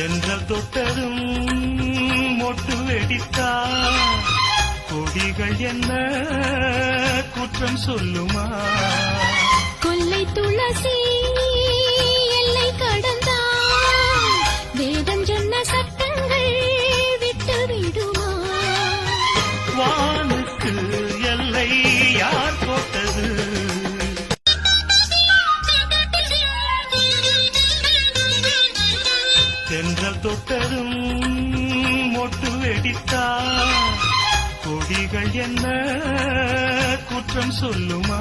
தென்றல் தொட்டதும் மொட்டு வெடித்தா கொடிகள் என்ன குற்றம் சொல்லுமா? கொல்லை துளசி எல்லை கடந்தா வேதம் சொன்ன சட்டங்கள் விட்டு விடுமா? வானுக்கு எல்லை யார் போட்டது? தென்றல் தொட்டதும் மொட்டு வெடித்தா கொடிகள் என்ன குற்றம் சொல்லுமா?